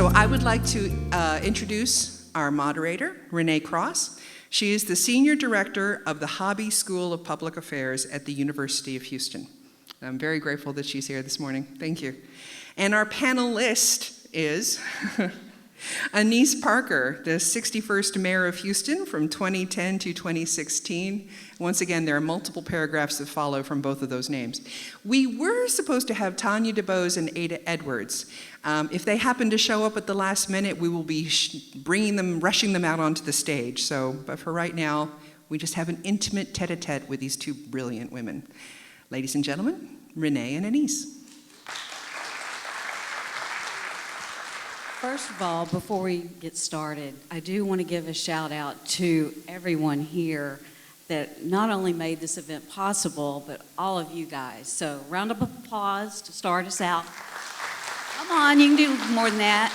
So I would like to introduce our moderator, Renee Cross. She is the Senior Director of the Hobby School of Public Affairs at the University of Houston. I'm very grateful that she's here this morning. Thank you. And our panelist is Annise Parker, the 61st Mayor of Houston from 2010 to 2016. Once again, there are multiple paragraphs that follow from both of those names. We were supposed to have Tanya Debose and Ada Edwards. If they happen to show up at the last minute, we will be rushing them out onto the stage. But for right now, we just have an intimate tete-a-tete with these two brilliant women. Ladies and gentlemen, Renee and Annise. First of all, before we get started, I do want to give a shout out to everyone here that not only made this event possible, but all of you guys. So round of applause to start us out. Come on, you can do more than that.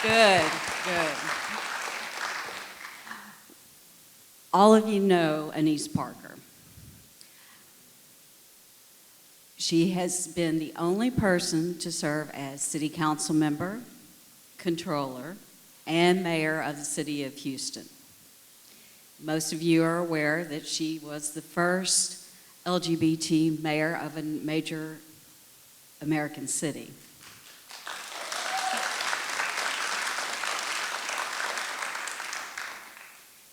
Yeah. Good. All of you know Annise Parker. She has been the only person to serve as city council member, controller, and mayor of the city of Houston. Most of you are aware that she was the first LGBT mayor of a major American city.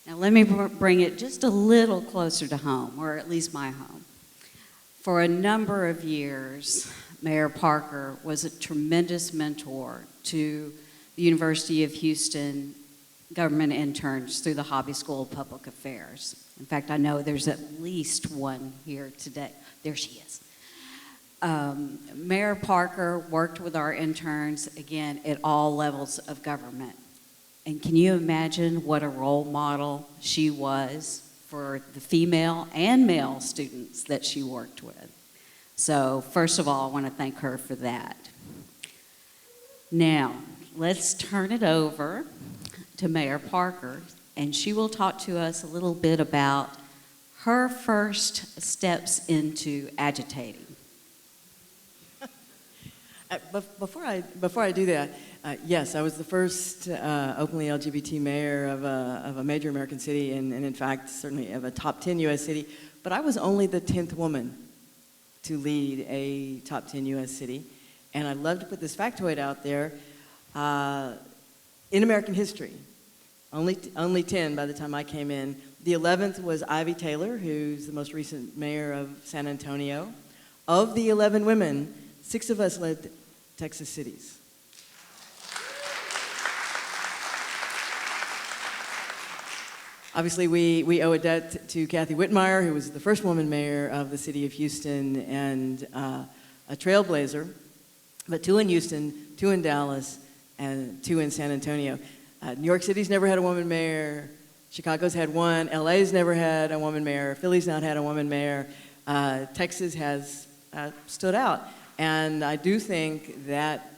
Now let me bring it just a little closer to home, or at least my home. For a number of years, Mayor Parker was a tremendous mentor to the University of Houston government interns through the Hobby School of Public Affairs. In fact, I know there's at least one here today. There she is. Mayor Parker worked with our interns, again, at all levels of government. And can you imagine what a role model she was for the female and male students that she worked with? So first of all, I want to thank her for that. Now, let's turn it over to Mayor Parker, and she will talk to us a little bit about her first steps into agitating. Before I do that, yes, I was the first openly LGBT mayor of a major American city, and in fact, certainly of a top 10 U.S. city, but I was only the 10th woman to lead a top 10 U.S. city, and I'd love to put this factoid out there. In American history, only 10 by the time I came in. The 11th was Ivy Taylor, who's the most recent mayor of San Antonio. Of the 11 women, 6 of us led Texas cities. Obviously, we owe a debt to Kathy Whitmire, who was the first woman mayor of the city of Houston and a trailblazer, but 2 in Houston, 2 in Dallas, and 2 in San Antonio. New York City's never had a woman mayor. Chicago's had 1. LA's never had a woman mayor. Philly's not had a woman mayor. Texas has stood out. And I do think that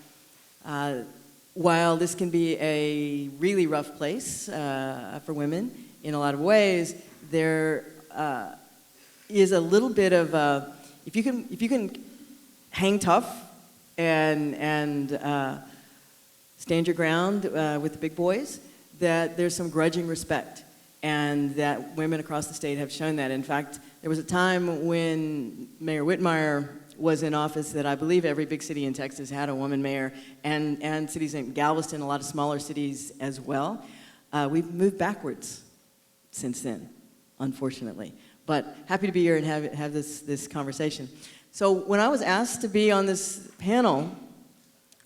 while this can be a really rough place for women in a lot of ways, there is a little bit of if you can hang tough and stand your ground with the big boys, that there's some grudging respect, and that women across the state have shown that. In fact, there was a time when Mayor Whitmire was in office that I believe every big city in Texas had a woman mayor, and cities in Galveston, a lot of smaller cities as well. We've moved backwards since then, unfortunately. But happy to be here and have this conversation. So when I was asked to be on this panel,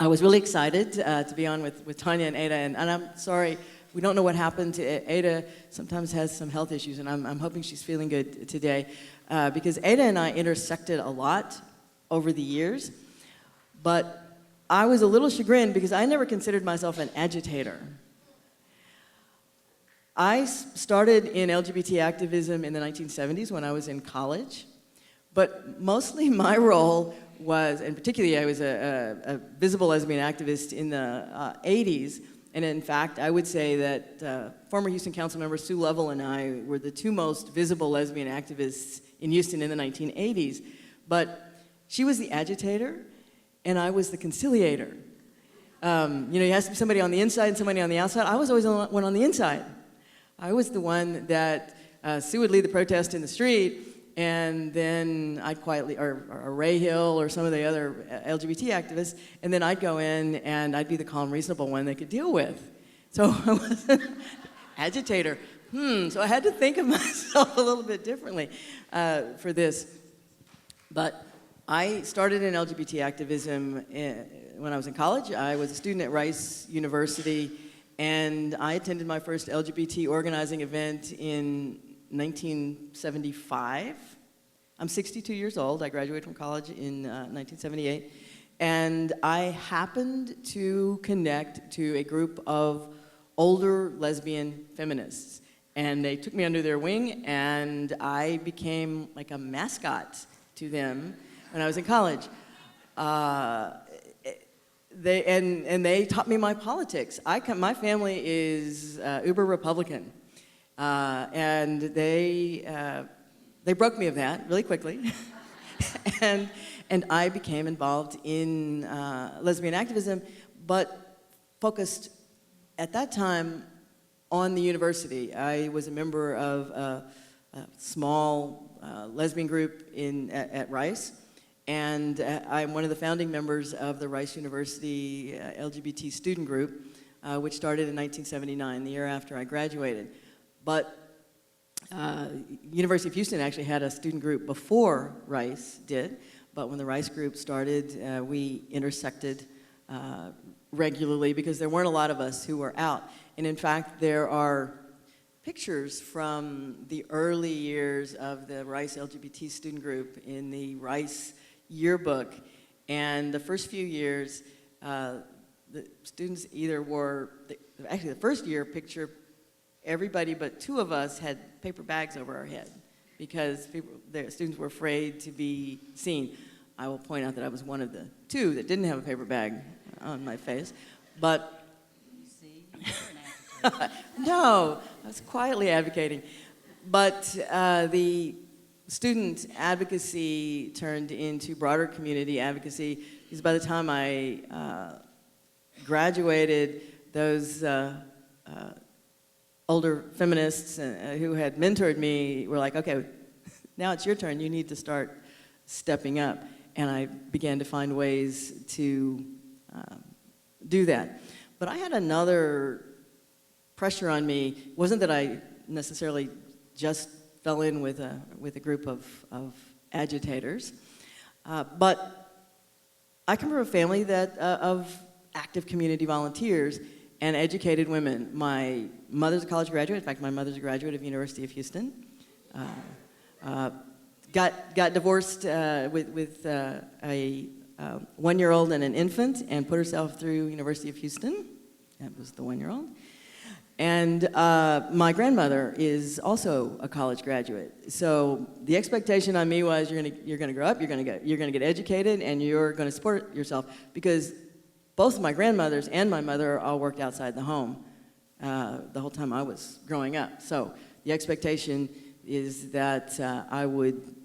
I was really excited to be on with Tanya and Ada, and I'm sorry, we don't know what happened to Ada. Sometimes has some health issues, and I'm hoping she's feeling good today, because Ada and I intersected a lot over the years, but I was a little chagrined because I never considered myself an agitator. I started in LGBT activism in the 1970s when I was in college, but mostly my role was, and particularly I was a visible lesbian activist in the 80s, and in fact I would say that former Houston council member Sue Lovell and I were the 2 most visible lesbian activists in Houston in the 1980s, but she was the agitator and I was the conciliator. You has to be somebody on the inside and somebody on the outside. I was always the one on the inside. I was the one that Sue would lead the protest in the street, and then I'd quietly, or Ray Hill or some of the other LGBT activists, and then I'd go in and I'd be the calm, reasonable one they could deal with. So I was an agitator. So I had to think of myself a little bit differently for this. But I started in LGBT activism when I was in college. I was a student at Rice University, and I attended my first LGBT organizing event in 1975. I'm 62 years old. I graduated from college in 1978. And I happened to connect to a group of older lesbian feminists. And they took me under their wing, and I became like a mascot to them when I was in college. They taught me my politics. My family is uber Republican, and they broke me of that really quickly, and I became involved in lesbian activism, but focused at that time on the university. I was a member of a small lesbian group at Rice. And I'm one of the founding members of the Rice University LGBT student group, which started in 1979, the year after I graduated. But University of Houston actually had a student group before Rice did. But when the Rice group started, we intersected regularly because there weren't a lot of us who were out. And in fact, there are pictures from the early years of the Rice LGBT student group in the Rice yearbook, and the first few years, the students either actually the first year picture, everybody but two of us had paper bags over our head because the students were afraid to be seen. I will point out that I was one of the two that didn't have a paper bag on my face, but You see, you're an agitator. no, I was quietly advocating. But the student advocacy turned into broader community advocacy because by the time I graduated, those older feminists who had mentored me were like, okay, now it's your turn. You need to start stepping up. And I began to find ways to do that. But I had another pressure on me. It wasn't that I necessarily just fell in with a group of agitators, but I come from a family of active community volunteers and educated women. My mother's a college graduate. In fact, my mother's a graduate of University of Houston. Got divorced with a one-year-old and an infant, and put herself through University of Houston. That was the one-year-old. And my grandmother is also a college graduate. So the expectation on me was you're gonna grow up, you're gonna get educated, and you're gonna support yourself. Because both of my grandmothers and my mother all worked outside the home the whole time I was growing up. So the expectation is that I would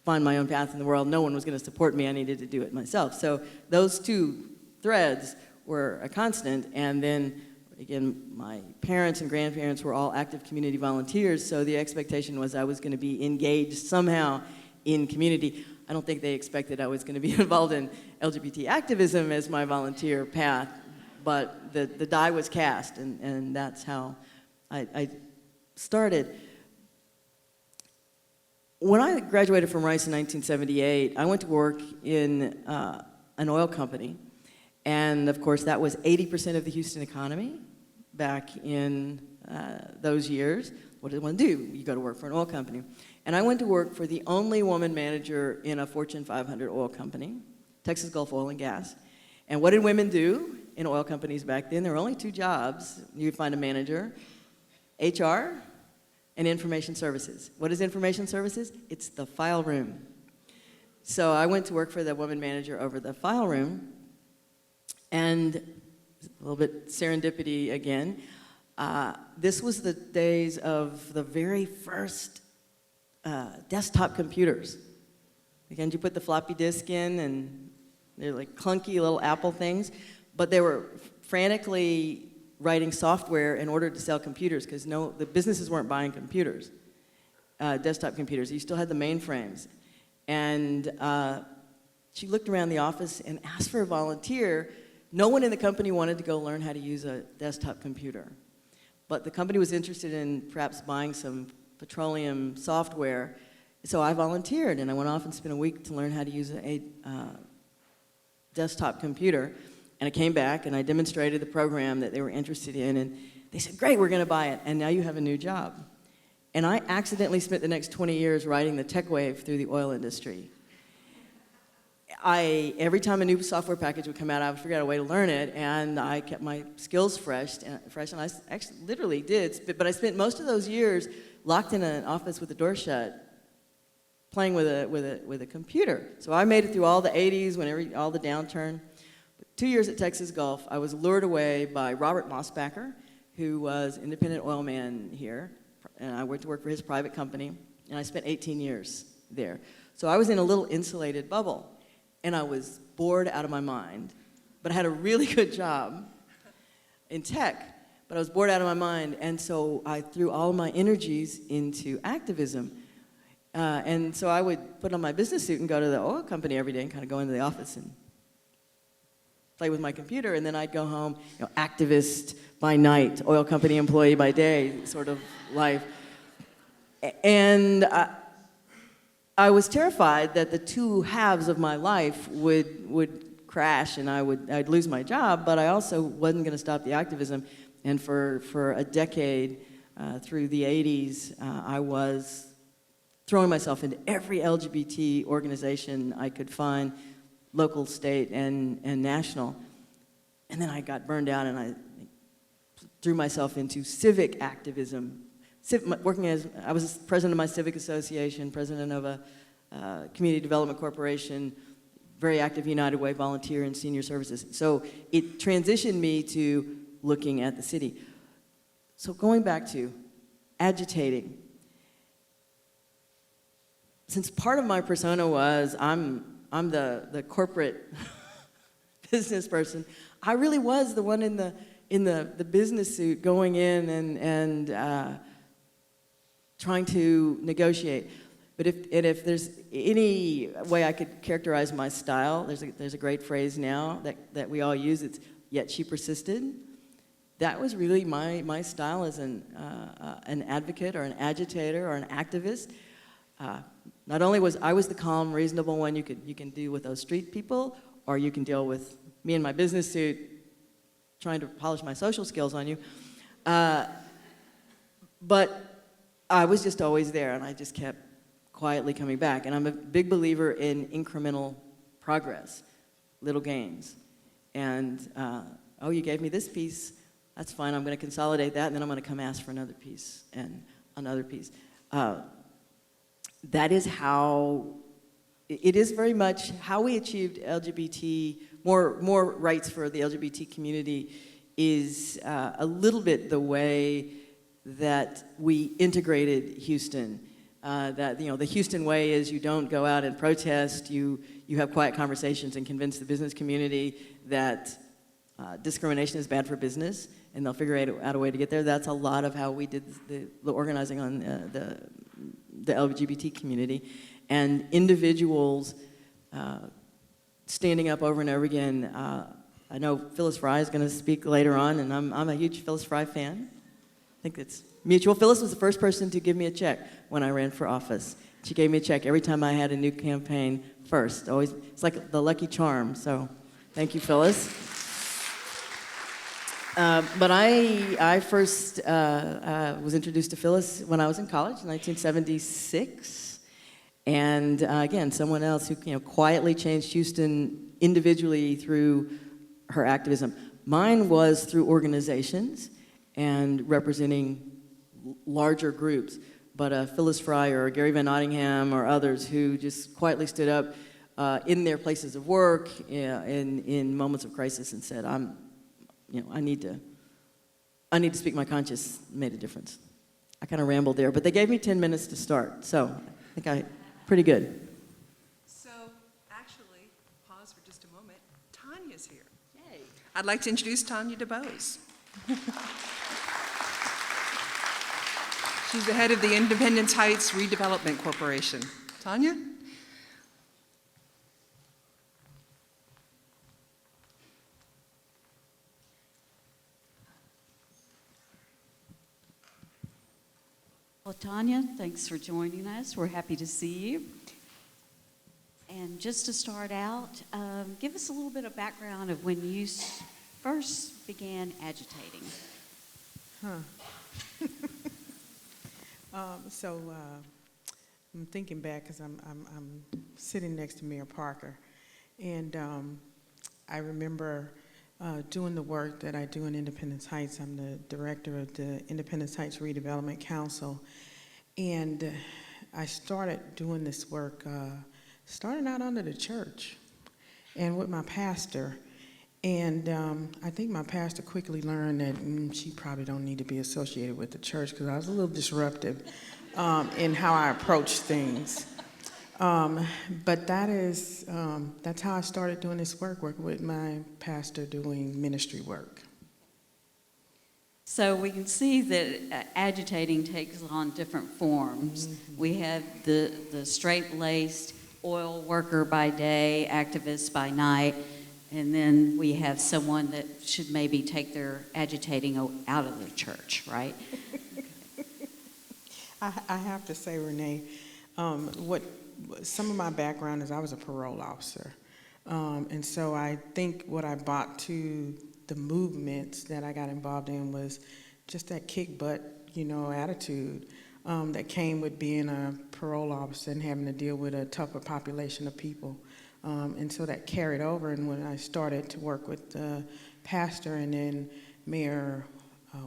find my own path in the world. No one was gonna support me, I needed to do it myself. So those two threads were a constant, and then again, my parents and grandparents were all active community volunteers, so the expectation was I was going to be engaged somehow in community. I don't think they expected I was going to be involved in LGBT activism as my volunteer path, but the die was cast, and that's how I started. When I graduated from Rice in 1978, I went to work in an oil company, and of course that was 80% of the Houston economy. Back in those years, what did one do? You go to work for an oil company. And I went to work for the only woman manager in a Fortune 500 oil company, Texas Gulf Oil and Gas. And what did women do in oil companies back then? There were only two jobs. You'd find a manager, HR, and information services. What is information services? It's the file room. So I went to work for the woman manager over the file room, and a little bit serendipity again. This was the days of the very first desktop computers. Again, you put the floppy disk in, and they're like clunky little Apple things. But they were frantically writing software in order to sell computers because the businesses weren't buying computers, desktop computers. You still had the mainframes. And she looked around the office and asked for a volunteer. No one in the company wanted to go learn how to use a desktop computer. But the company was interested in perhaps buying some petroleum software. So I volunteered, and I went off and spent a week to learn how to use a desktop computer. And I came back, and I demonstrated the program that they were interested in, and they said, great, we're going to buy it, and now you have a new job. And I accidentally spent the next 20 years riding the tech wave through the oil industry. Every time a new software package would come out, I would figure out a way to learn it, and I kept my skills fresh, and I actually literally did. But I spent most of those years locked in an office with the door shut, playing with a computer. So I made it through all the 80s, all the downturn. But 2 years at Texas Gulf, I was lured away by Robert Mossbacher, who was independent oil man here, and I went to work for his private company, and I spent 18 years there. So I was in a little insulated bubble. And I was bored out of my mind, but I had a really good job in tech, but I was bored out of my mind, and so I threw all of my energies into activism. And so I would put on my business suit and go to the oil company every day and kind of go into the office and play with my computer, and then I'd go home, activist by night, oil company employee by day sort of life. And I was terrified that the two halves of my life would crash and I'd lose my job, but I also wasn't going to stop the activism. And for a decade, through the 80s, I was throwing myself into every LGBT organization I could find, local, state, and national. And then I got burned out and I threw myself into civic activism. I was president of my civic association, president of a community development corporation, very active United Way volunteer in senior services. So it transitioned me to looking at the city. So going back to agitating, since part of my persona was I'm the corporate business person, I really was the one in the business suit going in and trying to negotiate. But if there's any way I could characterize my style, there's a great phrase now that we all use. It's "yet she persisted." That was really my style as an advocate or an agitator or an activist. Not only was I the calm, reasonable one you can deal with those street people, or you can deal with me in my business suit trying to polish my social skills on you. But I was just always there, and I just kept quietly coming back. And I'm a big believer in incremental progress, little gains. And, you gave me this piece, that's fine, I'm going to consolidate that, and then I'm going to come ask for another piece and another piece. That is how, it is very much how we achieved LGBT, more rights for the LGBT community is a little bit the way that we integrated Houston. That the Houston way is you don't go out and protest, you have quiet conversations and convince the business community that discrimination is bad for business, and they'll figure out a way to get there. That's a lot of how we did the organizing on the LGBT community. And individuals standing up over and over again. I know Phyllis Fry is going to speak later on, and I'm a huge Phyllis Fry fan. I think it's mutual. Phyllis was the first person to give me a check when I ran for office. She gave me a check every time I had a new campaign first. Always, it's like the lucky charm. So, thank you, Phyllis. But I first was introduced to Phyllis when I was in college in 1976, and again, someone else who quietly changed Houston individually through her activism. Mine was through organizations and representing larger groups, but Phyllis Fry or Gary Van Nottingham or others who just quietly stood up in their places of work in moments of crisis and said, I need to speak my conscience, made a difference. I kind of rambled there, but they gave me 10 minutes to start, so I think pretty good. So, actually, pause for just a moment. Tanya's here. Yay. I'd like to introduce Tanya Debose. She's the head of the Independence Heights Redevelopment Corporation. Tanya? Well, Tanya, thanks for joining us. We're happy to see you. And just to start out, give us a little bit of background of when you first began agitating. I'm thinking back because I'm sitting next to Mayor Parker, and I remember doing the work that I do in Independence Heights. I'm the director of the Independence Heights Redevelopment Council, and I started doing this work, starting out under the church and with my pastor. And I think my pastor quickly learned that she probably don't need to be associated with the church because I was a little disruptive in how I approach things. But that's how I started doing this work, working with my pastor doing ministry work. So we can see that agitating takes on different forms. Mm-hmm. We have the straight-laced oil worker by day, activist by night, and then we have someone that should maybe take their agitating out of the church, right? I have to say, Renee, what some of my background is I was a parole officer. And so I think what I brought to the movements that I got involved in was just that kick butt, attitude that came with being a parole officer and having to deal with a tougher population of people. And so that carried over, and when I started to work with the pastor and then Mayor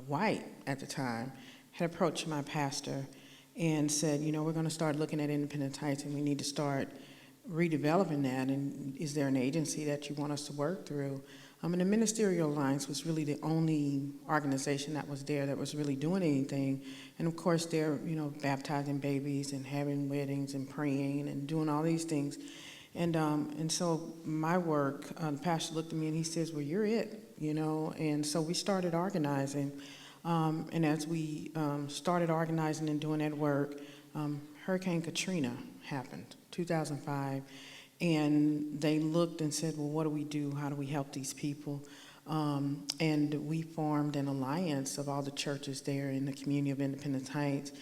White at the time had approached my pastor and said, we're going to start looking at Independence Heights and we need to start redeveloping that, and is there an agency that you want us to work through? And the Ministerial Alliance was really the only organization that was there that was really doing anything. And of course they're, baptizing babies and having weddings and praying and doing all these things. And so my work, the pastor looked at me and he says, well, you're it, and so we started organizing. And as we started organizing and doing that work, Hurricane Katrina happened, 2005, and they looked and said, well, what do we do? How do we help these people? And we formed an alliance of all the churches there in the community of Independence Heights.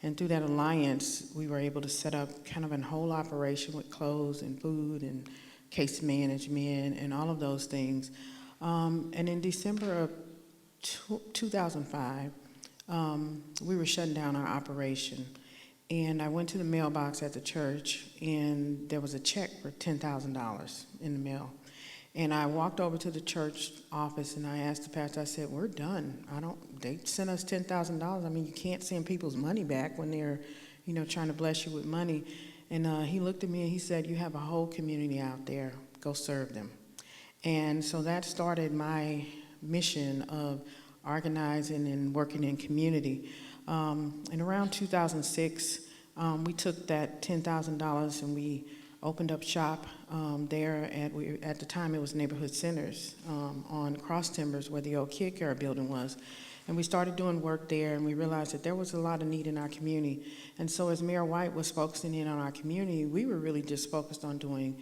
And through that alliance, we were able to set up kind of a whole operation with clothes and food and case management and all of those things. And in December of 2005, we were shutting down our operation. And I went to the mailbox at the church, and there was a check for $10,000 in the mail. And I walked over to the church office, and I asked the pastor, I said, we're done. They sent us $10,000. I mean, you can't send people's money back when they're, trying to bless you with money. And he looked at me and he said, you have a whole community out there. Go serve them. And so that started my mission of organizing and working in community. And around 2006, we took that $10,000 and we opened up shop there at the time it was Neighborhood Centers on Cross Timbers where the old Kid Care building was. And we started doing work there, and we realized that there was a lot of need in our community. And so as Mayor White was focusing in on our community, we were really just focused on doing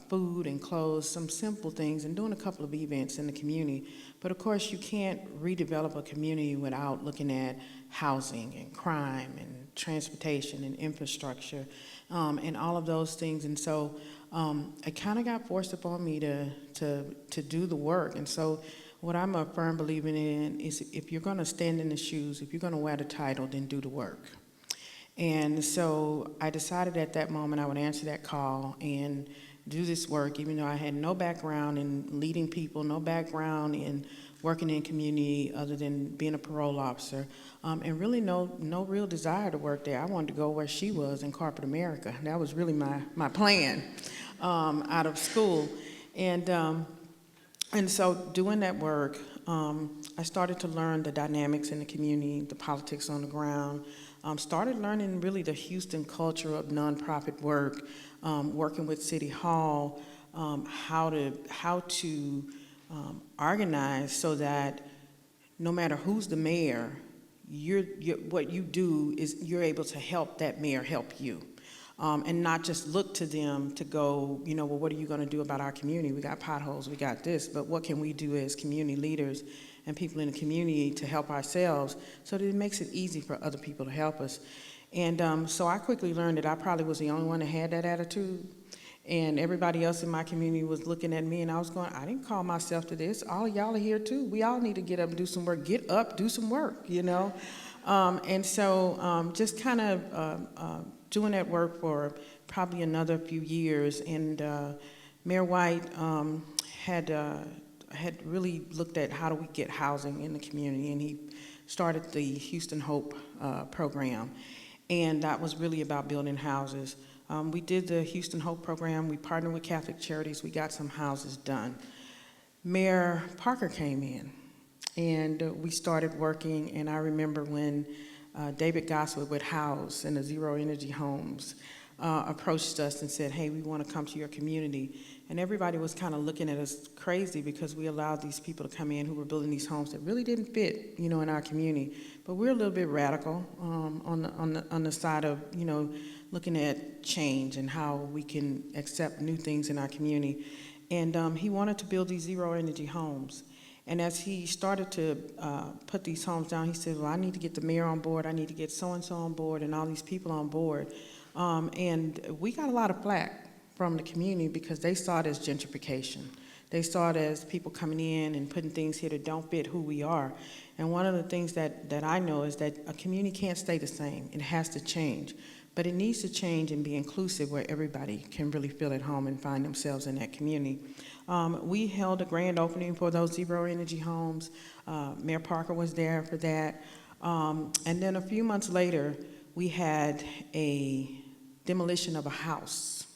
food and clothes, some simple things, and doing a couple of events in the community. But of course, you can't redevelop a community without looking at housing and crime and transportation and infrastructure and all of those things. And so it kind of got forced upon me to do the work. And so what I'm a firm believer in is if you're going to stand in the shoes, if you're going to wear the title, then do the work. And so I decided at that moment I would answer that call and do this work, even though I had no background in leading people, no background in working in community other than being a parole officer, and really no real desire to work there. I wanted to go where she was in corporate America. That was really my plan out of school. And so doing that work, I started to learn the dynamics in the community, the politics on the ground, started learning really the Houston culture of nonprofit work, working with City Hall, how to organized so that no matter who's the mayor, what you do is you're able to help that mayor help you. And not just look to them to go, well, what are you going to do about our community? We got potholes, we got this, but what can we do as community leaders and people in the community to help ourselves so that it makes it easy for other people to help us? And so I quickly learned that I probably was the only one that had that attitude. And everybody else in my community was looking at me, and I was going, I didn't call myself to this. All of y'all are here too. We all need to get up and do some work. Get up, do some work, And so just kind of doing that work for probably another few years. And Mayor White had really looked at how do we get housing in the community, and he started the Houston Hope program. And that was really about building houses. We did the Houston Hope program. We partnered with Catholic Charities. We got some houses done. Mayor Parker came in, and we started working. And I remember when David Goswood with House and the Zero Energy Homes approached us and said, hey, we want to come to your community. And everybody was kind of looking at us crazy because we allowed these people to come in who were building these homes that really didn't fit, in our community. But we're a little bit radical on the side of, looking at change and how we can accept new things in our community. And he wanted to build these zero energy homes. And as he started to put these homes down, he said, well, I need to get the mayor on board, I need to get so-and-so on board, and all these people on board. And we got a lot of flack from the community because they saw it as gentrification. They saw it as people coming in and putting things here that don't fit who we are. And one of the things that I know is that a community can't stay the same. It has to change. But it needs to change and be inclusive where everybody can really feel at home and find themselves in that community. We held a grand opening for those zero energy homes. Mayor Parker was there for that. And then a few months later, we had a demolition of a house.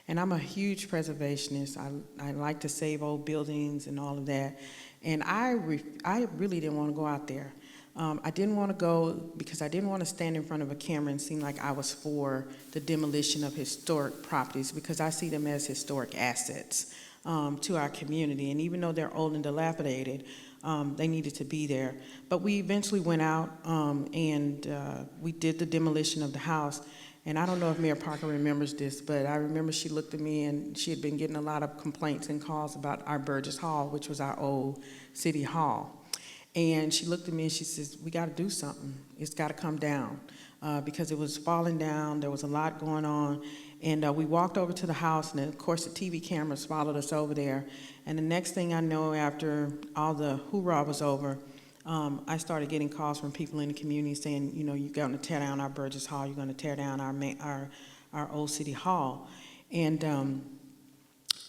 And I'm a huge preservationist. I like to save old buildings and all of that. And I really didn't want to go out there. I didn't want to go because I didn't want to stand in front of a camera and seem like I was for the demolition of historic properties, because I see them as historic assets to our community. And even though they're old and dilapidated, they needed to be there. But we eventually went out and we did the demolition of the house. And I don't know if Mayor Parker remembers this, but I remember she looked at me and she had been getting a lot of complaints and calls about our Burgess Hall, which was our old city hall. And she looked at me and she says, we got to do something. It's got to come down because it was falling down. There was a lot going on. And we walked over to the house, and then, of course, the TV cameras followed us over there. And the next thing I know, after all the hoorah was over, I started getting calls from people in the community saying, you're going to tear down our Burgess Hall, you're going to tear down our old city hall.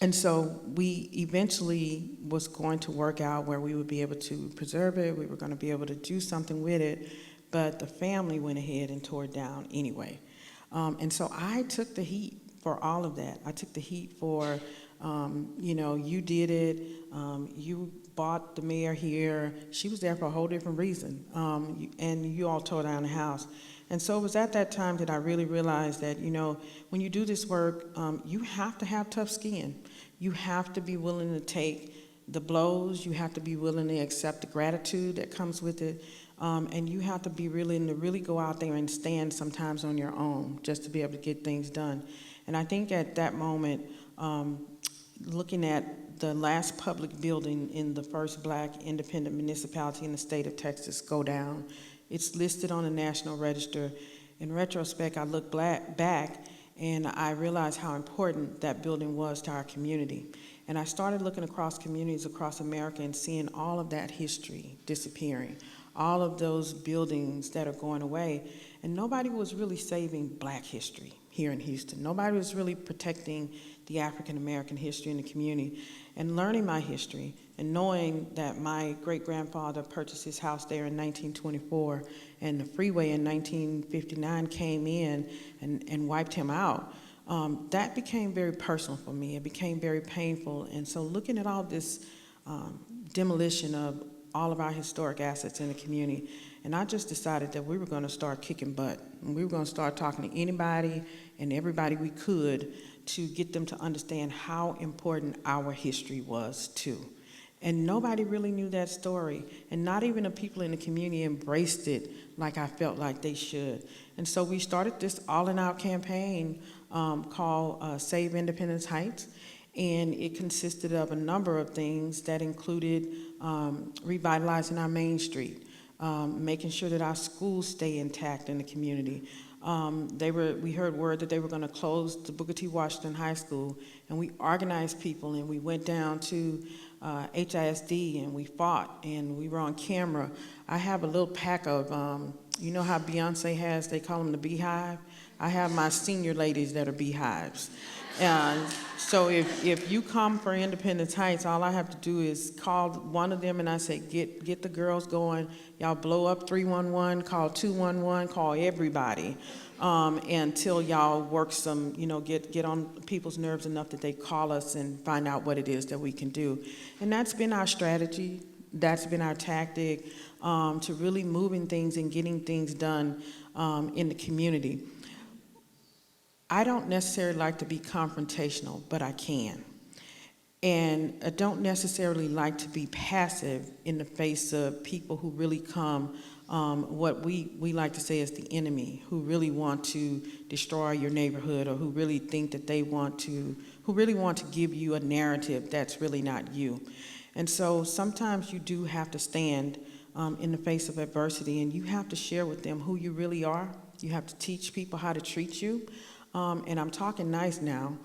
And so we eventually was going to work out where we would be able to preserve it, we were going to be able to do something with it, but the family went ahead and tore it down anyway. And so I took the heat for all of that. I took the heat for, you did it, you bought the mayor here, she was there for a whole different reason, and you all tore down the house. And so it was at that time that I really realized that, when you do this work, you have to have tough skin. You have to be willing to take the blows. You have to be willing to accept the gratitude that comes with it. And you have to be willing to really go out there and stand sometimes on your own just to be able to get things done. And I think at that moment, looking at the last public building in the first Black independent municipality in the state of Texas go down, it's listed on the National Register. In retrospect, I look back and I realized how important that building was to our community. And I started looking across communities across America and seeing all of that history disappearing, all of those buildings that are going away. And nobody was really saving Black history here in Houston. Nobody was really protecting the African American history in the community. And learning my history and knowing that my great-grandfather purchased his house there in 1924 and the freeway in 1959 came in and wiped him out, that became very personal for me. It became very painful. And so looking at all this demolition of all of our historic assets in the community, and I just decided that we were going to start kicking butt. And we were going to start talking to anybody and everybody we could to get them to understand how important our history was too. And nobody really knew that story. And not even the people in the community embraced it like I felt like they should. And so we started this all-in-out campaign called Save Independence Heights. And it consisted of a number of things that included revitalizing our Main Street, making sure that our schools stay intact in the community. We heard word that they were going to close the Booker T. Washington High School, and we organized people, and we went down to HISD, and we fought, and we were on camera. I have a little pack of, you know how Beyonce has, they call them the beehive? I have my senior ladies that are beehives. So if you come for Independence Heights, all I have to do is call one of them, and I say, get the girls going. Y'all blow up 311, call 211, call everybody, until y'all work some, get on people's nerves enough that they call us and find out what it is that we can do. And that's been our strategy. That's been our tactic, to really moving things and getting things done in the community. I don't necessarily like to be confrontational, but I can. And I don't necessarily like to be passive in the face of people who really come, what we like to say is the enemy, who really want to destroy your neighborhood, or who really think that who really want to give you a narrative that's really not you. And so sometimes you do have to stand in the face of adversity, and you have to share with them who you really are. You have to teach people how to treat you. And I'm talking nice now,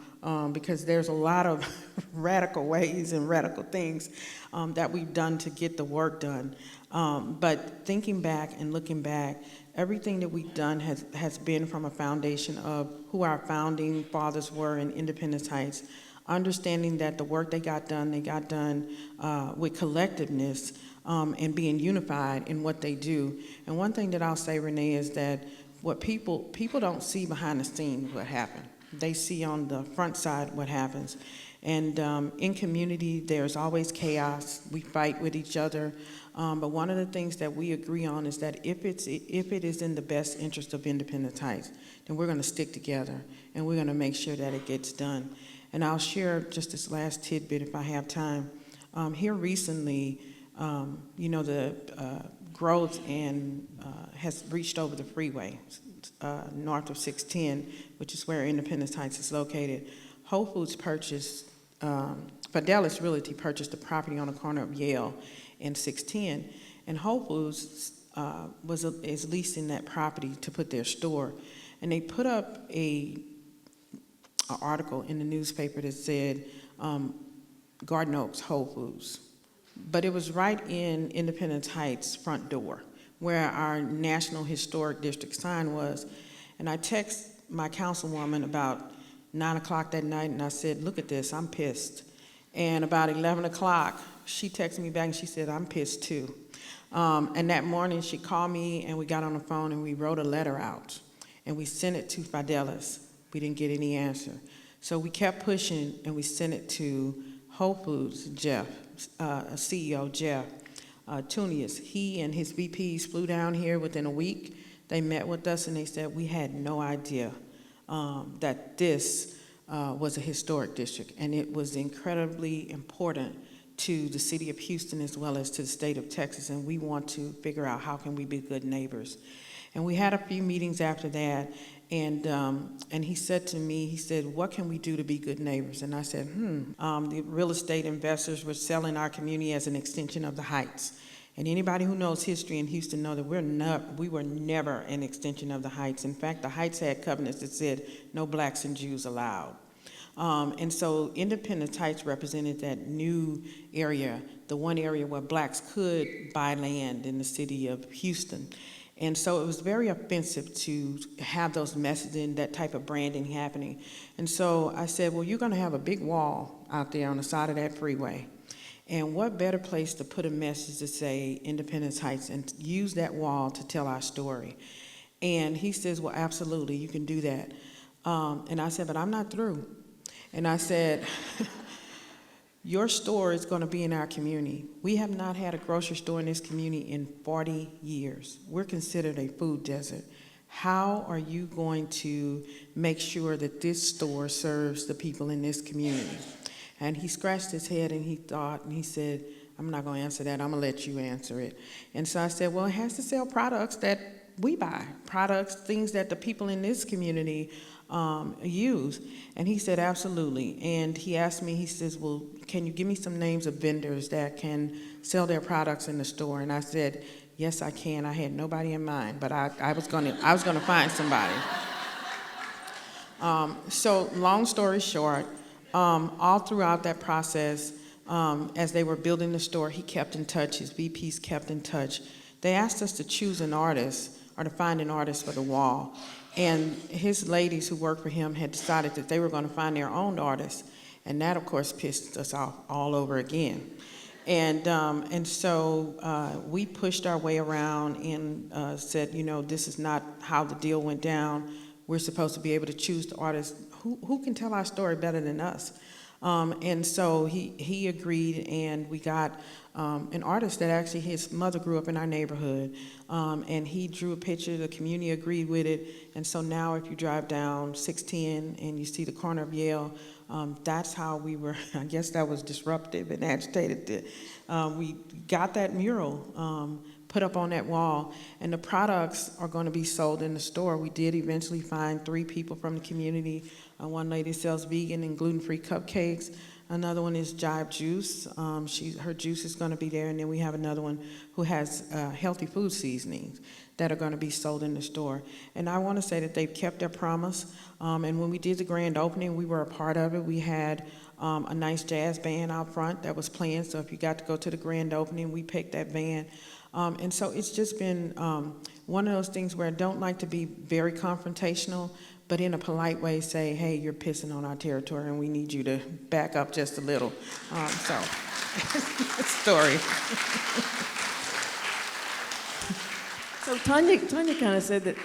because there's a lot of radical ways and radical things that we've done to get the work done. But thinking back and looking back, everything that we've done has been from a foundation of who our founding fathers were in Independence Heights, understanding that the work they got done with collectiveness and being unified in what they do. And one thing that I'll say, Renee, is that what people don't see behind the scenes what happened. They see on the front side what happens. And in community, there's always chaos. We fight with each other. But one of the things that we agree on is that if it is in the best interest of Independence Heights, then we're going to stick together, and we're going to make sure that it gets done. And I'll share just this last tidbit if I have time. Here recently, the growth and has reached over the freeway north of 610, which is where Independence Heights is located. Whole Foods purchased, Fidelis Realty purchased the property on the corner of Yale and 610, and Whole Foods is leasing that property to put their store. And they put up an article in the newspaper that said Garden Oaks Whole Foods. But it was right in Independence Heights' front door, where our National Historic District sign was. And I text my councilwoman about 9 o'clock that night, and I said, look at this, I'm pissed. And about 11 o'clock, she texted me back, and she said, I'm pissed too. And that morning, she called me, and we got on the phone, and we wrote a letter out. And we sent it to Fidelis. We didn't get any answer. So we kept pushing, and we sent it to Whole Foods, Jeff, CEO Jeff Tunius. He and his VPs flew down here within a week. They met with us, and they said, we had no idea that this was a historic district, and it was incredibly important to the city of Houston as well as to the state of Texas, and we want to figure out how can we be good neighbors. And we had a few meetings after that, and he said to me, he said, what can we do to be good neighbors? And I said, the real estate investors were selling our community as an extension of the Heights. And anybody who knows history in Houston know that we were never an extension of the Heights. In fact, the Heights had covenants that said no blacks and Jews allowed. And so Independence Heights represented that new area, the one area where blacks could buy land in the city of Houston. And so it was very offensive to have those messaging, that type of branding happening. And so I said, well, you're going to have a big wall out there on the side of that freeway. And what better place to put a message to say Independence Heights and use that wall to tell our story? And he says, well, absolutely, you can do that. And I said, but I'm not through. And I said, your store is going to be in our community. We have not had a grocery store in this community in 40 years. We're considered a food desert. How are you going to make sure that this store serves the people in this community? And he scratched his head and he thought, and he said, I'm not going to answer that. I'm going to let you answer it. And so I said, well, it has to sell products that we buy, products, things that the people in this community use. And he said, absolutely. And he asked me, he says, well, can you give me some names of vendors that can sell their products in the store? And I said, yes, I can. I had nobody in mind, but I was going to find somebody. So long story short, all throughout that process, as they were building the store, he kept in touch, his VPs kept in touch. They asked us to choose an artist or to find an artist for the wall. And his ladies who worked for him had decided that they were going to find their own artist. And that, of course, pissed us off all over again. And so we pushed our way around and said, you know, this is not how the deal went down. We're supposed to be able to choose the artist who can tell our story better than us. And so he agreed, and we got an artist that actually his mother grew up in our neighborhood, and he drew a picture, the community agreed with it, and so now if you drive down 610 and you see the corner of Yale, that's how we were, I guess that was disruptive and agitated. We got that mural put up on that wall, and the products are going to be sold in the store. We did eventually find 3 people from the community. One lady sells vegan and gluten-free cupcakes. Another one is Jive Juice. Her juice is going to be there, and then we have another one who has healthy food seasonings that are going to be sold in the store. And I want to say that they've kept their promise. And when we did the grand opening, we were a part of it. We had a nice jazz band out front that was playing, so if you got to go to the grand opening, we picked that band. And so it's just been one of those things where I don't like to be very confrontational, but in a polite way say, hey, you're pissing on our territory and we need you to back up just a little. So, story. So Tanya kind of said that,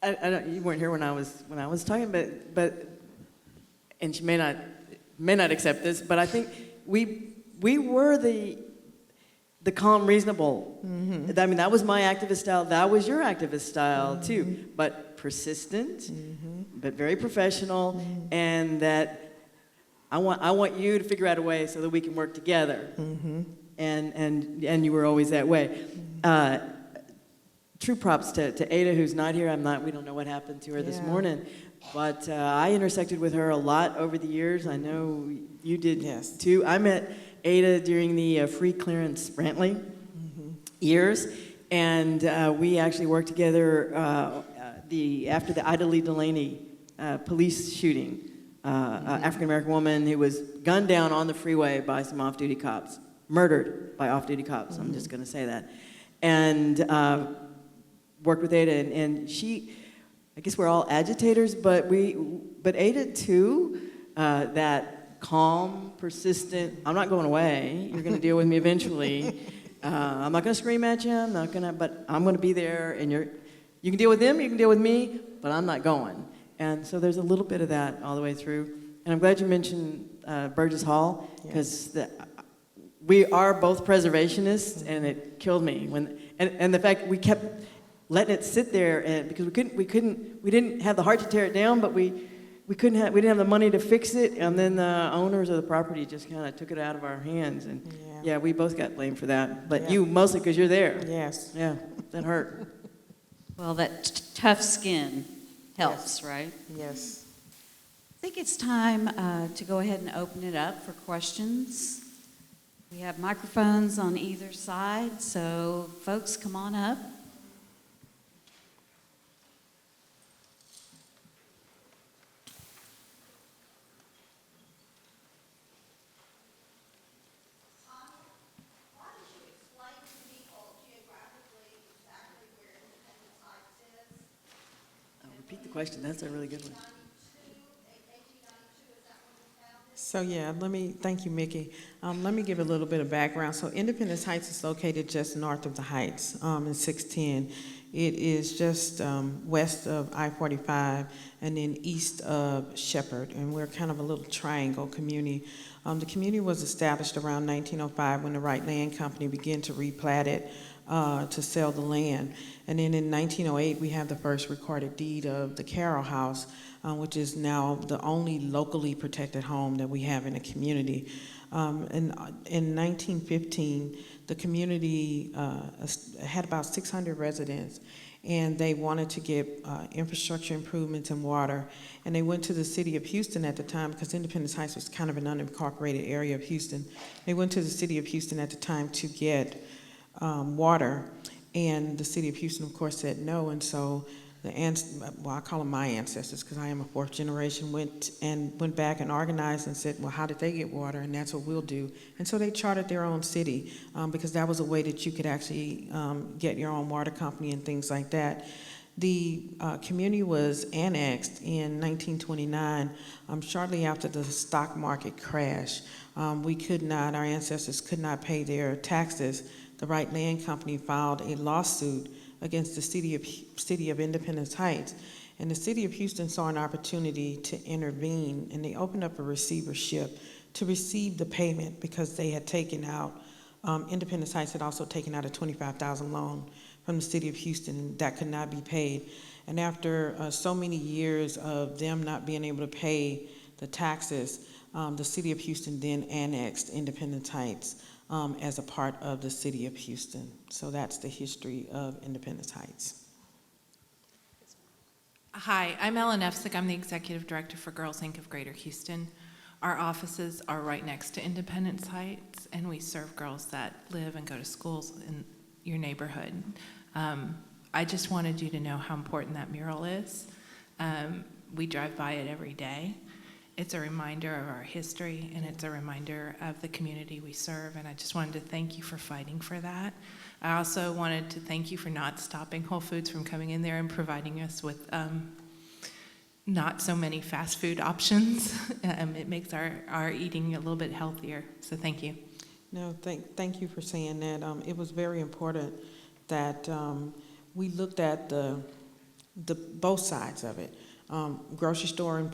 I don't, you weren't here when I was talking, but and she may not accept this, but I think we were the calm, reasonable. Mm-hmm. I mean, that was my activist style. That was your activist style, mm-hmm. too. But persistent, mm-hmm. but very professional, mm-hmm. and that I want you to figure out a way so that we can work together. Mm-hmm. And you were always that way. Mm-hmm. True props to Ada, who's not here. We don't know what happened to her this morning. But I intersected with her a lot over the years. I know you did, yes, too. I met Ada during the free clearance Brantley mm-hmm. years, and we actually worked together after the Ida Lee Delaney police shooting. Mm-hmm. African-American woman who was gunned down on the freeway by some off-duty cops, murdered by off-duty cops, mm-hmm. I'm just going to say that. And worked with Ada, and she, I guess we're all agitators, but Ada too, that calm, persistent, I'm not going away, you're going to deal with me eventually. I'm not going to scream at you, but I'm going to be there, and you can deal with them, you can deal with me, but I'm not going. And so there's a little bit of that all the way through. And I'm glad you mentioned Burgess Hall, because we are both preservationists, and it killed me and the fact we kept letting it sit there, and because we didn't have the heart to tear it down, but we didn't have the money to fix it, and then the owners of the property just kind of took it out of our hands, and we both got blamed for that. But you mostly because you're there. Yes. Yeah, that hurt. Well, that tough skin helps, right? Yes. I think it's time to go ahead and open it up for questions. We have microphones on either side, so folks, come on up. Repeat the question. That's a really good one. So thank you, Mickey. Let me give a little bit of background. So Independence Heights is located just north of the Heights in 610. It is just west of I-45 and then east of Shepherd, and we're kind of a little triangle community. The community was established around 1905 when the Wright Land Company began to replat it. to sell the land. And then in 1908, we have the first recorded deed of the Carroll House, which is now the only locally protected home that we have in the community. And in 1915, the community had about 600 residents, and they wanted to get infrastructure improvements and water. And they went to the city of Houston at the time, because Independence Heights was kind of an unincorporated area of Houston. They went to the city of Houston at the time to get water, and the city of Houston, of course, said no. And so I call them my ancestors, because I am a fourth generation, went back and organized and said, well, how did they get water? And that's what we'll do. And so they chartered their own city, because that was a way that you could actually get your own water company and things like that. The community was annexed in 1929, shortly after the stock market crash. Our ancestors could not pay their taxes. The Wright Land Company filed a lawsuit against the city of Independence Heights. And the city of Houston saw an opportunity to intervene, and they opened up a receivership to receive the payment, because they had taken out, Independence Heights had also taken out a $25,000 loan from the city of Houston, and that could not be paid. And after so many years of them not being able to pay the taxes, the city of Houston then annexed Independence Heights as a part of the city of Houston. So that's the history of Independence Heights. Hi, I'm Ellen Efsick. I'm the Executive Director for Girls Inc. of Greater Houston. Our offices are right next to Independence Heights, and we serve girls that live and go to schools in your neighborhood. I just wanted you to know how important that mural is. We drive by it every day. It's a reminder of our history, and it's a reminder of the community we serve, and I just wanted to thank you for fighting for that. I also wanted to thank you for not stopping Whole Foods from coming in there and providing us with not so many fast food options. It makes our eating a little bit healthier, so thank you. No, thank you for saying that. It was very important that we looked at the both sides of it. Grocery store,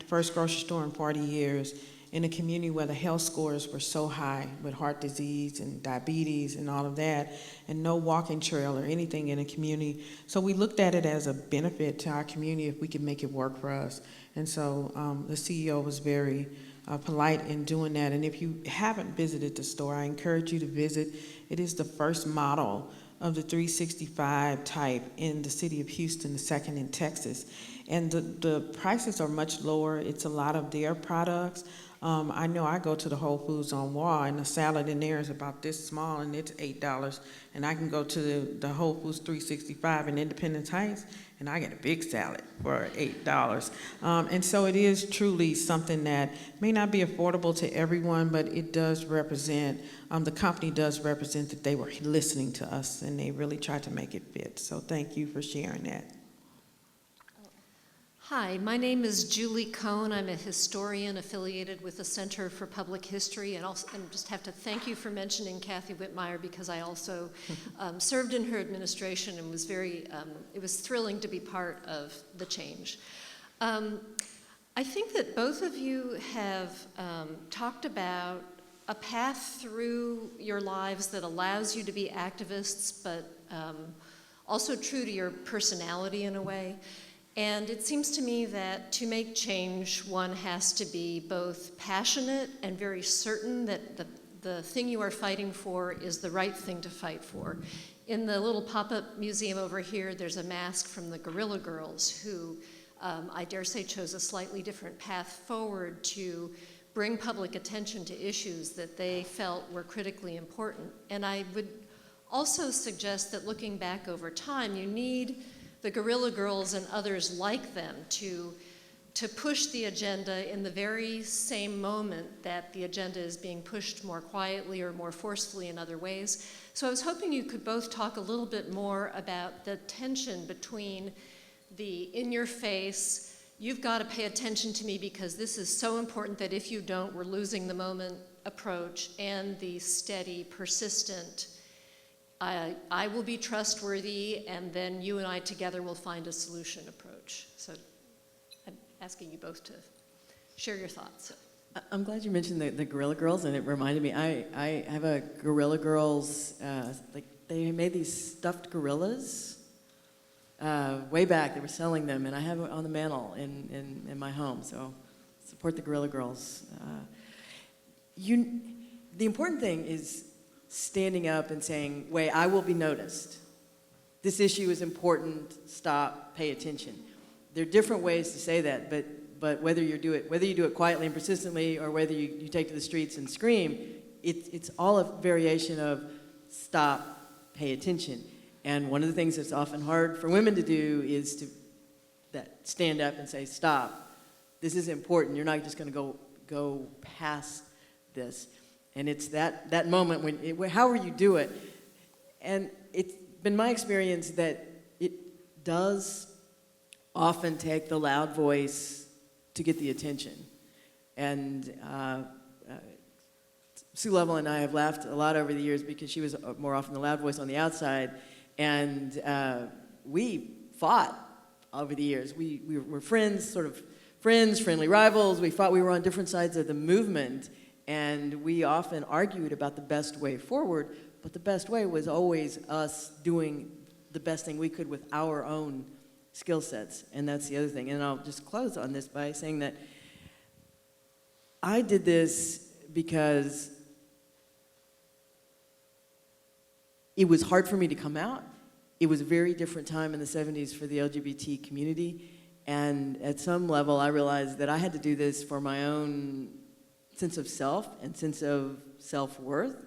first grocery store in 40 years, in a community where the health scores were so high with heart disease and diabetes and all of that, and no walking trail or anything in a community. So we looked at it as a benefit to our community if we could make it work for us. And so the CEO was very polite in doing that. And if you haven't visited the store, I encourage you to visit. It is the first model of the 365 type in the city of Houston, the second in Texas. And the prices are much lower. It's a lot of their products. I know I go to the Whole Foods on Wall, and the salad in there is about this small, and it's $8. And I can go to the Whole Foods 365 in Independence Heights, and I get a big salad for $8. And so it is truly something that may not be affordable to everyone, but it does represent, the company does represent that they were listening to us, and they really tried to make it fit. So thank you for sharing that. Hi, my name is Julie Cohn. I'm a historian affiliated with the Center for Public History, and just have to thank you for mentioning Kathy Whitmire, because I also served in her administration and was it was thrilling to be part of the change. I think that both of you have talked about a path through your lives that allows you to be activists, but also true to your personality in a way. And it seems to me that to make change, one has to be both passionate and very certain that the thing you are fighting for is the right thing to fight for. In the little pop-up museum over here, there's a mask from the Guerrilla Girls who, I dare say, chose a slightly different path forward to bring public attention to issues that they felt were critically important. And I would also suggest that looking back over time, you need the Guerrilla Girls and others like them to push the agenda in the very same moment that the agenda is being pushed more quietly or more forcefully in other ways. So I was hoping you could both talk a little bit more about the tension between the in-your-face, you've got to pay attention to me because this is so important that if you don't, we're losing the moment approach, and the steady, persistent, I will be trustworthy, and then you and I together will find a solution approach. So I'm asking you both to share your thoughts. I'm glad you mentioned the Guerrilla Girls, and it reminded me, I have a Guerrilla Girls they made these stuffed gorillas. Way back, they were selling them, and I have it on the mantle in my home, so support the Gorilla Girls. The important thing is standing up and saying, wait, I will be noticed. This issue is important, stop, pay attention. There are different ways to say that, but whether you do it quietly and persistently or whether you take to the streets and scream, it's all a variation of stop, pay attention. And one of the things that's often hard for women to do is to stand up and say, stop, this is important, you're not just going to go past this. And it's that moment when, however you do it, and it's been my experience that it does often take the loud voice to get the attention. And Sue Lovell and I have laughed a lot over the years because she was more often the loud voice on the outside, and we fought over the years. We were friends, friendly rivals. We fought, we were on different sides of the movement, and we often argued about the best way forward, but the best way was always us doing the best thing we could with our own skill sets, and that's the other thing. And I'll just close on this by saying that I did this because it was hard for me to come out. It was a very different time in the 70s for the LGBT community, and at some level I realized that I had to do this for my own sense of self and sense of self-worth,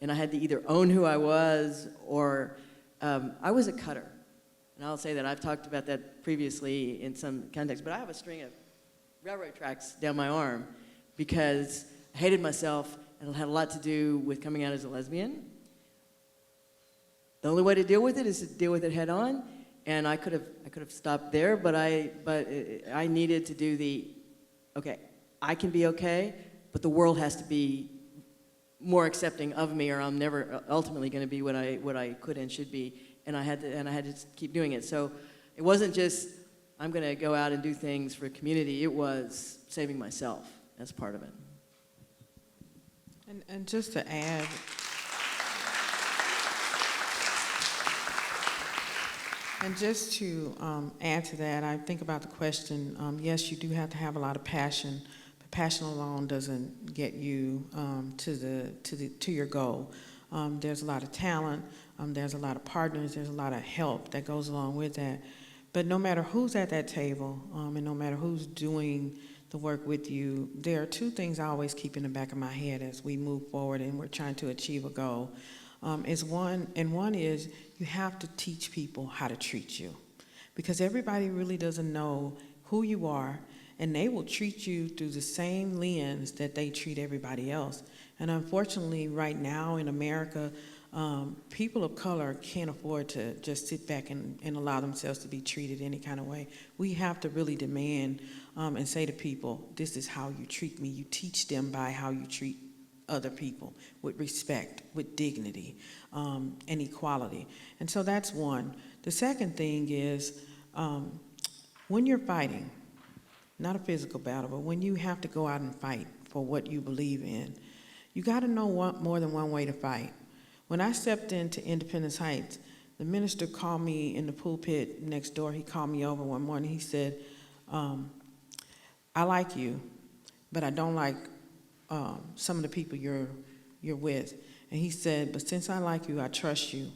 and I had to either own who I was or I was a cutter. And I'll say that I've talked about that previously in some context, but I have a string of railroad tracks down my arm because I hated myself, and it had a lot to do with coming out as a lesbian. The only way to deal with it is to deal with it head on, and I could have stopped there, but I needed to do okay, I can be okay, but the world has to be more accepting of me, or I'm never ultimately going to be what I could and should be. And I had to keep doing it. So it wasn't just I'm going to go out and do things for a community. It was saving myself as part of it. And just to add, add to that, I think about the question. Yes, you do have to have a lot of passion, but passion alone doesn't get you to your goal. There's a lot of talent. There's a lot of partners, there's a lot of help that goes along with that. But no matter who's at that table, and no matter who's doing the work with you, there are two things I always keep in the back of my head as we move forward and we're trying to achieve a goal. One is you have to teach people how to treat you. Because everybody really doesn't know who you are, and they will treat you through the same lens that they treat everybody else. And unfortunately, right now in America, people of color can't afford to just sit back and allow themselves to be treated any kind of way. We have to really demand and say to people, this is how you treat me. You teach them by how you treat other people, with respect, with dignity, and equality. And so that's one. The second thing is when you're fighting, not a physical battle, but when you have to go out and fight for what you believe in, you got to know more than one way to fight. When I stepped into Independence Heights, the minister called me in the pulpit next door. He called me over one morning. He said, I like you, but I don't like some of the people you're with. And he said, but since I like you, I trust you.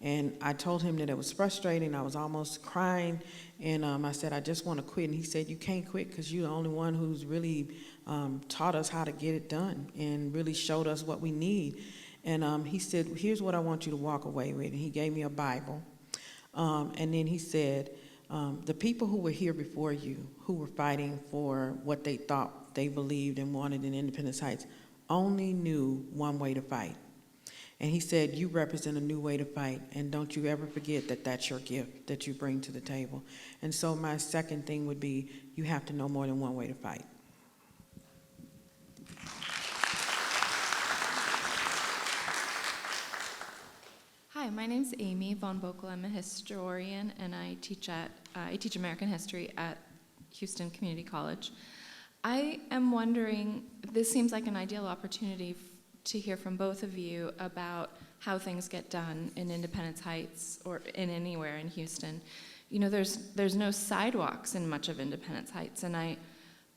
And I told him that it was frustrating. I was almost crying. And I said, I just want to quit. And he said, you can't quit because you're the only one who's really taught us how to get it done and really showed us what we need. And he said, here's what I want you to walk away with. And he gave me a Bible. And then he said, the people who were here before you, who were fighting for what they thought they believed and wanted in Independence Heights, only knew one way to fight. And he said, you represent a new way to fight, and don't you ever forget that that's your gift that you bring to the table. And so my second thing would be, you have to know more than one way to fight. Hi, my name's Amy Von Bokel. I'm a historian, and I teach American history at Houston Community College. I am wondering, this seems like an ideal opportunity to hear from both of you about how things get done in Independence Heights or in anywhere in Houston. You know, there's no sidewalks in much of Independence Heights, and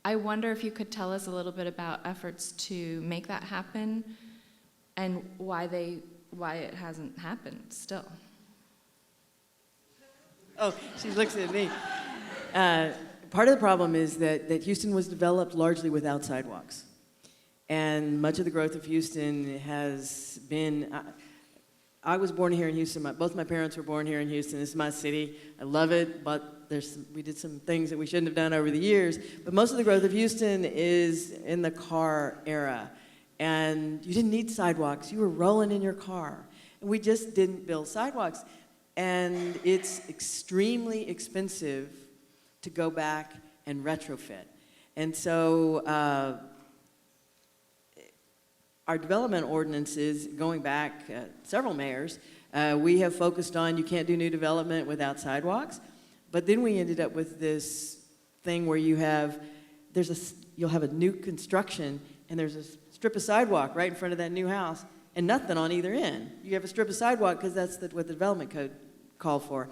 I wonder if you could tell us a little bit about efforts to make that happen and why it hasn't happened still. Oh, she looks at me. Part of the problem is that Houston was developed largely without sidewalks. And much of the growth of Houston has been, I was born here in Houston. Both my parents were born here in Houston. This is my city. I love it, but we did some things that we shouldn't have done over the years. But most of the growth of Houston is in the car era. And you didn't need sidewalks. You were rolling in your car. And we just didn't build sidewalks. And it's extremely expensive to go back and retrofit. And so our development ordinances, going back several mayors, we have focused on you can't do new development without sidewalks. But then we ended up with this thing where you'll have a new construction and there's a strip of sidewalk right in front of that new house and nothing on either end. You have a strip of sidewalk because that's what the development code called for.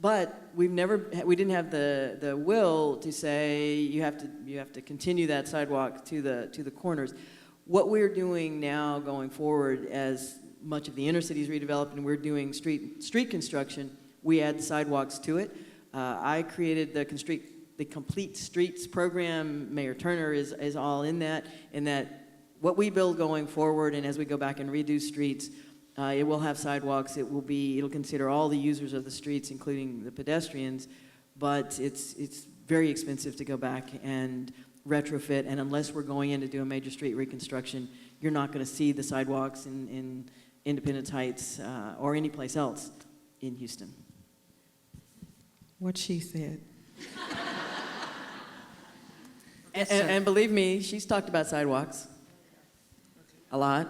But we didn't have the will to say you have to continue that sidewalk to the corners. What we're doing now going forward, as much of the inner city is redeveloped and we're doing street construction, we add sidewalks to it. I created the Complete Streets program. Mayor Turner is all in that. What we build going forward, and as we go back and redo streets, it will have sidewalks. It'll consider all the users of the streets, including the pedestrians, but it's very expensive to go back and retrofit, and unless we're going in to do a major street reconstruction, you're not going to see the sidewalks in Independence Heights or any place else in Houston. What she said. And believe me, she's talked about sidewalks a lot.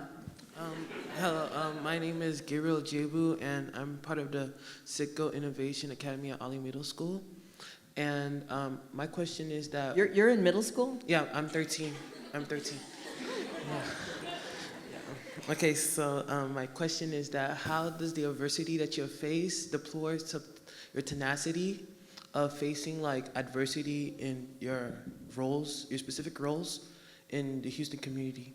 Hello, my name is Gabriel Jebu, and I'm part of the Sitco Innovation Academy at Ollie Middle School. And my question is that... You're in middle school? Yeah, I'm 13. Yeah. Okay, so my question is that how does the adversity that you face deploy to your tenacity of facing like adversity in your roles, your specific roles in the Houston community?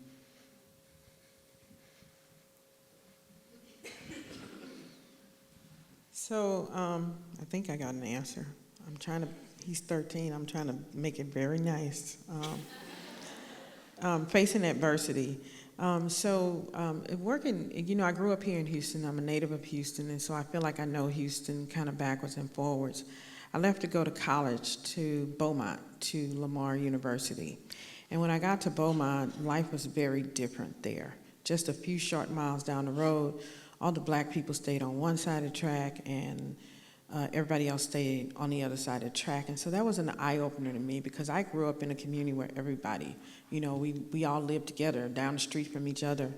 So I think I got an answer. He's 13, I'm trying to make it very nice. Facing adversity. Working, I grew up here in Houston. I'm a native of Houston, and so I feel like I know Houston kind of backwards and forwards. I left to go to college to Beaumont, to Lamar University. And when I got to Beaumont, life was very different there. Just a few short miles down the road, all the black people stayed on one side of the track, and everybody else stayed on the other side of the track. And so that was an eye-opener to me, because I grew up in a community where everybody, we all lived together down the street from each other.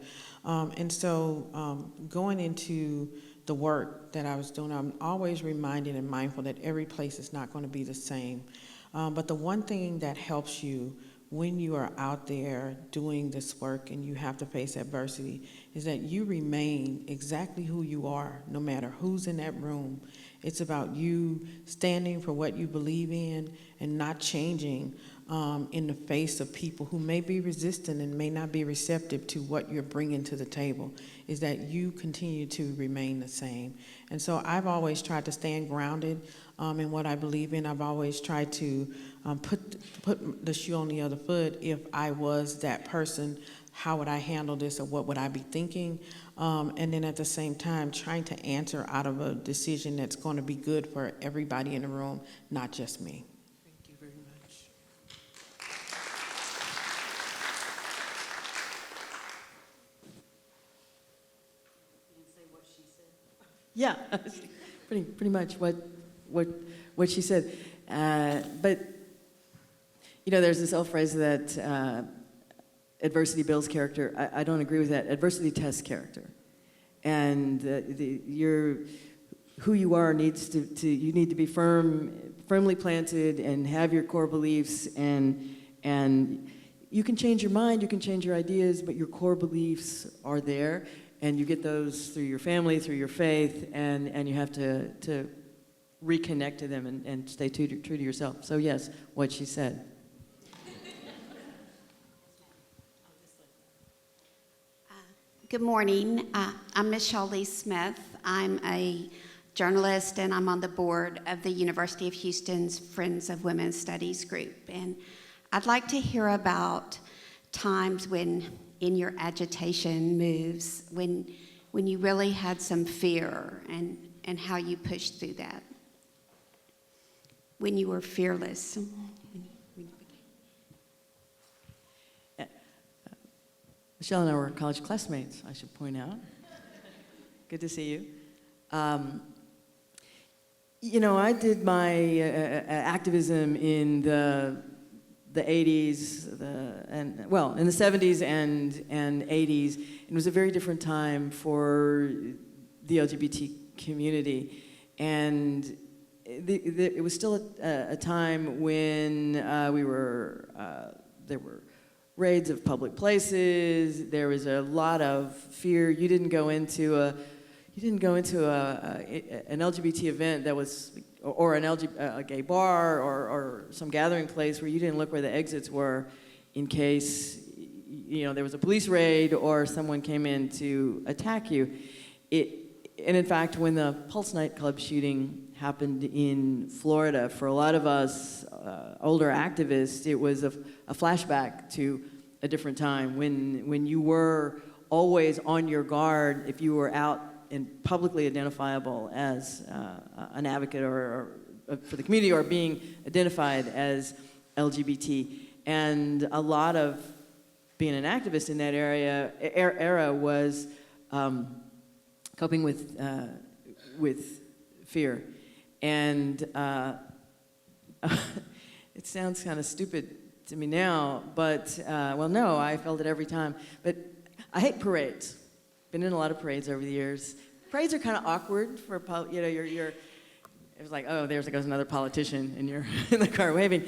Going into the work that I was doing, I'm always reminded and mindful that every place is not going to be the same. But the one thing that helps you when you are out there doing this work and you have to face adversity is that you remain exactly who you are, no matter who's in that room. It's about you standing for what you believe in and not changing in the face of people who may be resistant and may not be receptive to what you're bringing to the table, is that you continue to remain the same. And so I've always tried to stand grounded in what I believe in. I've always tried to put the shoe on the other foot. If I was that person, how would I handle this, or what would I be thinking? And then at the same time, trying to answer out of a decision that's going to be good for everybody in the room, not just me. Thank you very much. Yeah, pretty much what she said. But there's this old phrase that adversity builds character. I don't agree with that. Adversity tests character, and who you are needs to you need to be firmly planted and have your core beliefs, and you can change your mind, you can change your ideas, but your core beliefs are there, and you get those through your family, through your faith, and you have to reconnect to them and stay true to yourself. So yes, what she said. Good morning. I'm Michelle Lee Smith. I'm a journalist, and I'm on the board of the University of Houston's Friends of Women's Studies group. And I'd like to hear about times when, in your agitation moves, when you really had some fear and how you pushed through that. When you were fearless. Michelle and I were college classmates, I should point out. Good to see you. I did my activism in the 80s, in the 70s and 80s. It was a very different time for the LGBT community. And it was still a time when there were raids of public places. There was a lot of fear. You didn't go into an LGBT event that was, or a gay bar or some gathering place where you didn't look where the exits were in case there was a police raid or someone came in to attack you. And in fact, when the Pulse nightclub shooting happened in Florida, for a lot of us older activists, it was a flashback to a different time when you were always on your guard if you were out and publicly identifiable as an advocate or for the community or being identified as LGBT. And a lot of being an activist in that era was coping with fear. And it sounds kind of stupid to me now, but, no, I felt it every time. But I hate parades. Been in a lot of parades over the years. Parades are kind of awkward for, it was like, oh, there goes another politician, and you're in the car waving.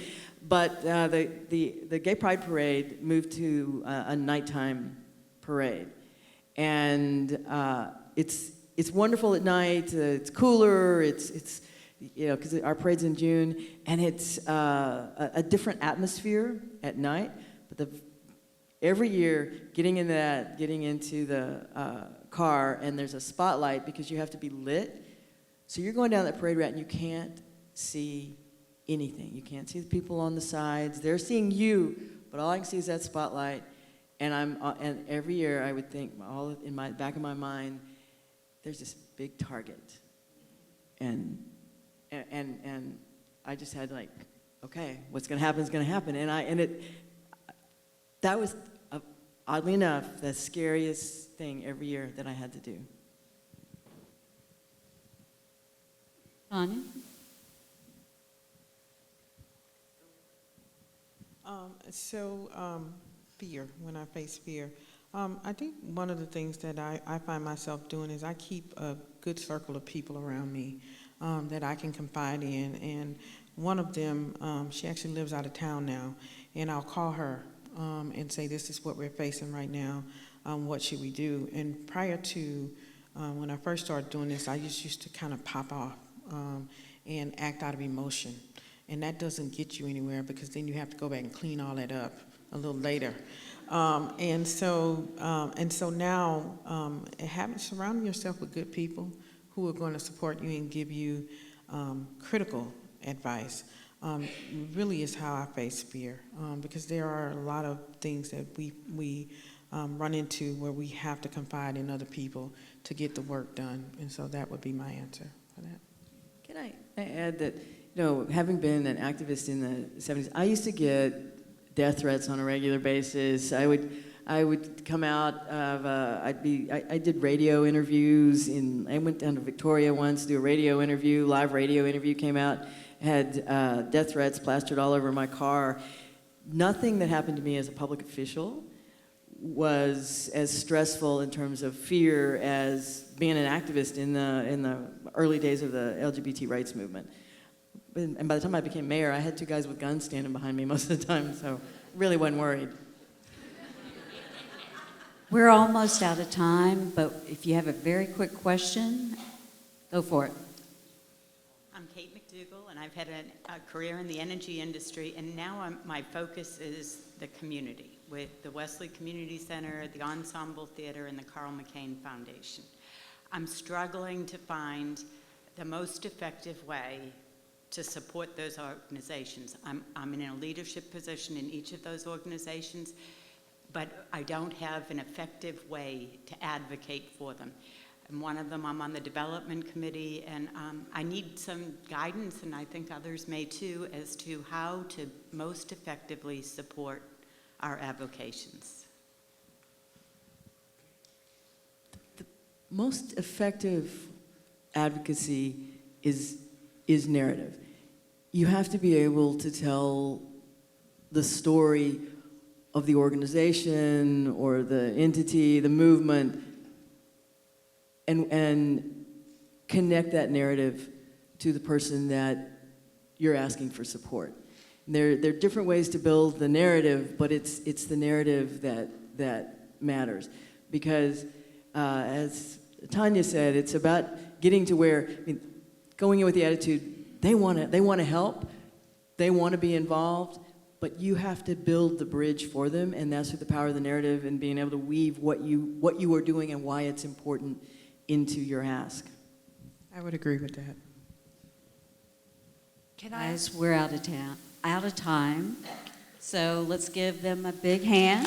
But the Gay Pride Parade moved to a nighttime parade. And it's wonderful at night, it's cooler, it's because our parade's in June, and it's a different atmosphere at night. But every year, getting into the car, and there's a spotlight because you have to be lit. So you're going down that parade route, and you can't see anything. You can't see the people on the sides. They're seeing you, but all I can see is that spotlight. And every year, I would think, all in my back of my mind, there's this big target, and I just had okay, what's going to happen is going to happen, that was oddly enough the scariest thing every year that I had to do. Tanya? Fear, when I face fear. I think one of the things that I find myself doing is I keep a good circle of people around me that I can confide in. And one of them, she actually lives out of town now, and I'll call her and say, this is what we're facing right now. What should we do? And prior to when I first started doing this, I used to kind of pop off and act out of emotion. And that doesn't get you anywhere because then you have to go back and clean all that up a little later. And so now, surrounding yourself with good people who are going to support you and give you critical advice really is how I face fear. Because there are a lot of things that we run into where we have to confide in other people to get the work done. And so that would be my answer for that. Can I add that, having been an activist in the 70s, I used to get death threats on a regular basis. I would come out of, I did radio interviews I went down to Victoria once to do a radio interview, live radio interview, came out, had death threats plastered all over my car. Nothing that happened to me as a public official was as stressful in terms of fear as being an activist in the early days of the LGBT rights movement. And by the time I became mayor, I had 2 guys with guns standing behind me most of the time, so really wasn't worried. We're almost out of time, but if you have a very quick question, go for it. I'm Kate McDougall, and I've had a career in the energy industry, and now my focus is the community with the Wesley Community Center, the Ensemble Theater, and the Carl McCain Foundation. I'm struggling to find the most effective way to support those organizations. I'm in a leadership position in each of those organizations, but I don't have an effective way to advocate for them. And one of them, I'm on the development committee, and I need some guidance, and I think others may too, as to how to most effectively support our avocations. The most effective advocacy is narrative. You have to be able to tell the story of the organization or the entity, the movement, and connect that narrative to the person that you're asking for support. And there are different ways to build the narrative, but it's the narrative that matters. Because as Tanya said, it's about getting to where, going in with the attitude, they want to help, they want to be involved, but you have to build the bridge for them, and that's with the power of the narrative and being able to weave what you are doing and why it's important into your ask. I would agree with that. Guys, we're out of time. So let's give them a big hand.